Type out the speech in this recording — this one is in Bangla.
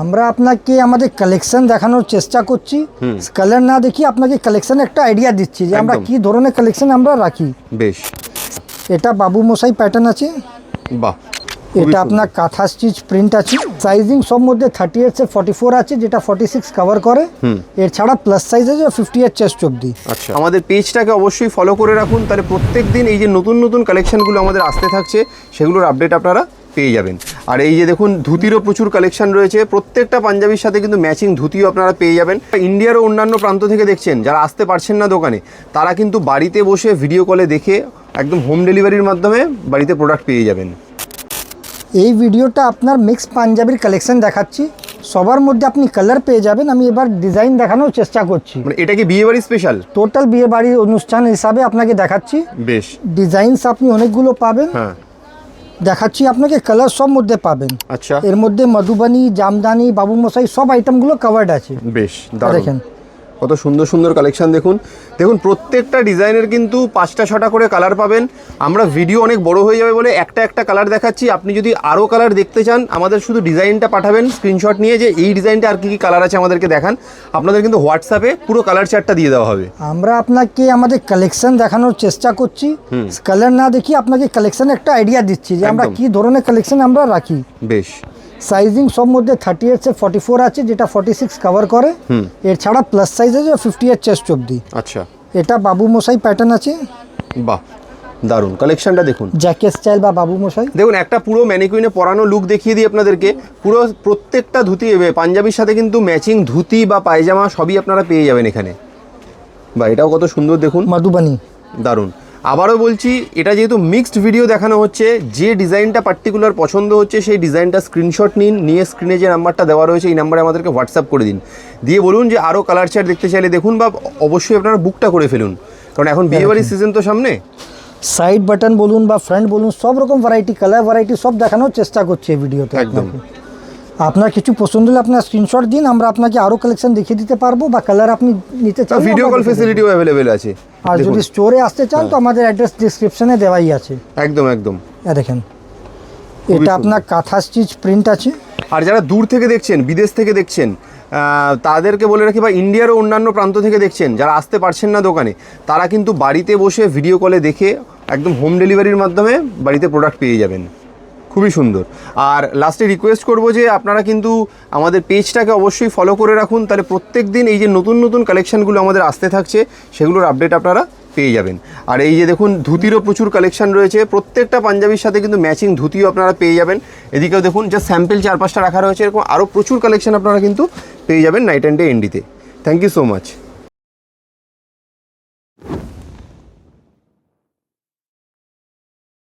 আমরা আপনাকে আমাদের কালেকশন দেখানোর চেষ্টা করছি, কালার না দেখিয়ে আপনাকে কালেকশন একটা আইডিয়া দিচ্ছি যে আমরা কি ধরনের কালেকশন আমরা রাখি। বেশ, এটা বাবু মশাই প্যাটার্ন আছে, বাহ, এটা আপনার কাঁথা স্টিচ প্রিন্ট আছে। সাইজিং সব মধ্যে 38 से 44 আছে, যেটা 46 কভার করে। এর ছাড়া প্লাস সাইজ আছে 58 চেস্ট অবধি। আচ্ছা, আমাদের পেজটাকে অবশ্যই ফলো করে রাখুন, তাহলে প্রত্যেকদিন এই যে নতুন নতুন কালেকশনগুলো আমাদের আসতে থাকছে সেগুলোর আপডেট আপনারা পেয়ে যাবেন। আর এই যে দেখুন ধুতিরও প্রচুর কালেকশন রয়েছে, প্রত্যেকটা পাঞ্জাবির সাথে কিন্তু ম্যাচিং ধুতিও আপনারা পেয়ে যাবেন। ইন্ডিয়ারও অন্যান্য প্রান্ত থেকে দেখছেন, যারা আসতে পারছেন না দোকানে, তারা কিন্তু বাড়িতে বসে ভিডিও কলে দেখে একদম হোম ডেলিভারির মাধ্যমে বাড়িতে প্রোডাক্ট পেয়ে যাবেন। এই ভিডিওটা আপনার মিক্স পাঞ্জাবির কালেকশন দেখাচ্ছি, সবার মধ্যে আপনি কালার পেয়ে যাবেন। আমি এবার ডিজাইন দেখানোর চেষ্টা করছি। মানে এটা কি বিয়ে বাড়ি স্পেশাল? টোটাল বিয়ে বাড়ির অনুষ্ঠান হিসাবে আপনাকে দেখাচ্ছি। বেশ, ডিজাইনস আপনি অনেকগুলো পাবেন। হ্যাঁ, দেখাচ্ছি আপনাকে, কালার সব মধ্যে পাবেন। আচ্ছা, এর মধ্যে মধুবানি, জামদানি, বাবু মশাই সব আইটেমগুলো কভার্ড আছে। বেশ দারুণ। দেখেন কত সুন্দর সুন্দর কালেকশন দেখুন। দেখুন প্রত্যেকটা ডিজাইনের কিন্তু 5টা 6টা করে কালার পাবেন। আমরা ভিডিও অনেক বড় হয়ে যাবে বলে একটা একটা কালার দেখাচ্ছি। আপনি যদি আরও কালার দেখতে চান, আমাদের শুধু ডিজাইনটা পাঠাবেন স্ক্রিনশট নিয়ে, যে এই ডিজাইনটা আর কি কালার আছে আমাদেরকে দেখান। আপনাদের কিন্তু হোয়াটসঅ্যাপে পুরো কালার চার্টটা দিয়ে দেওয়া হবে। আমরা আপনাকে আমাদের কালেকশন দেখানোর চেষ্টা করছি, কালার না দেখিয়ে আপনাকে কালেকশন একটা আইডিয়া দিচ্ছি যে আমরা কি ধরনের কালেকশন আমরা রাখি। বেশ, সাইজিং সব মধ্যে 38 से 44 আছে, যেটা 46 কভার করে। এর ছাড়া প্লাস সাইজ আছে 58 চেস্ট অবধি। আচ্ছা, এটা বাবু মশাই প্যাটার্ন আছে, বাহ, দারুণ কালেকশনটা দেখুন। জ্যাকেট স্টাইল বা বাবু মশাই। দেখুন একটা পুরো ম্যানিকুইনে পরানো লুক দেখিয়ে দিই আপনাদেরকে। পুরো প্রত্যেকটা ধুতি পাঞ্জাবির সাথে কিন্তু ম্যাচিং ধুতি বা পায়জামা সবই আপনারা পেয়ে যাবেন এখানে। বা এটাও কত সুন্দর দেখুন, মধুবানি, দারুণ। আবারও বলছি, এটা যেহেতু মিক্সড ভিডিও দেখানো হচ্ছে, যে ডিজাইনটা পার্টিকুলার পছন্দ হচ্ছে সেই ডিজাইনটা স্ক্রিনশট নিন, নিয়ে স্ক্রিনে যে নাম্বারটা দেওয়া রয়েছে এই নাম্বারে আমাদেরকে হোয়াটসঅ্যাপ করে দিন, দিয়ে বলুন যে আরও কালার চার্ট দেখতে চাইলে দেখুন, বা অবশ্যই আপনারা বুকটা করে ফেলুন, কারণ এখন বিয়েবাড়ির সিজন তো সামনে। সাইড বাটন বলুন বা ফ্রন্ট বলুন, সব রকম ভ্যারাইটি, কালার ভ্যারাইটি সব দেখানোর চেষ্টা করছি এই ভিডিওতে। একদম। আপনার কিছু পছন্দ হলে আপনার স্ক্রিনশট দিন, আমরা আপনাকে আরও কালেকশন দেখিয়ে দিতে পারবো, বা কালার আপনি নিতে চান ভিডিও কল ফেসিলিটিও অ্যাভেলেবেল আছে। আর যদি স্টোরে আসতে চান তো আমাদের অ্যাড্রেস ডিসক্রিপশনে দেওয়াই আছে। একদম একদম। দেখেন এটা আপনার কাঁথা স্টিচ প্রিন্ট আছে। আর যারা দূর থেকে দেখছেন, বিদেশ থেকে দেখছেন, তাদেরকে বলে রাখি, বা ইন্ডিয়ারও অন্যান্য প্রান্ত থেকে দেখছেন, যারা আসতে পারছেন না দোকানে, তারা কিন্তু বাড়িতে বসে ভিডিও কলে দেখে একদম হোম ডেলিভারির মাধ্যমে বাড়িতে প্রোডাক্ট পেয়ে যাবেন। খুবই সুন্দর। আর লাস্টে রিকোয়েস্ট করবো যে আপনারা কিন্তু আমাদের পেজটাকে অবশ্যই ফলো করে রাখুন, তাহলে প্রত্যেক দিন এই যে নতুন নতুন কালেকশানগুলো আমাদের আসতে থাকছে সেগুলোর আপডেট আপনারা পেয়ে যাবেন। আর এই যে দেখুন ধুতিরও প্রচুর কালেকশান রয়েছে, প্রত্যেকটা পাঞ্জাবির সাথে কিন্তু ম্যাচিং ধুতিও আপনারা পেয়ে যাবেন। এদিকেও দেখুন যা স্যাম্পল 4-5টা রাখা রয়েছে, এরকম আরও প্রচুর কালেকশান আপনারা কিন্তু পেয়ে যাবেন নাইট অ্যান্ড ডে এনডিতে। Thank you so much.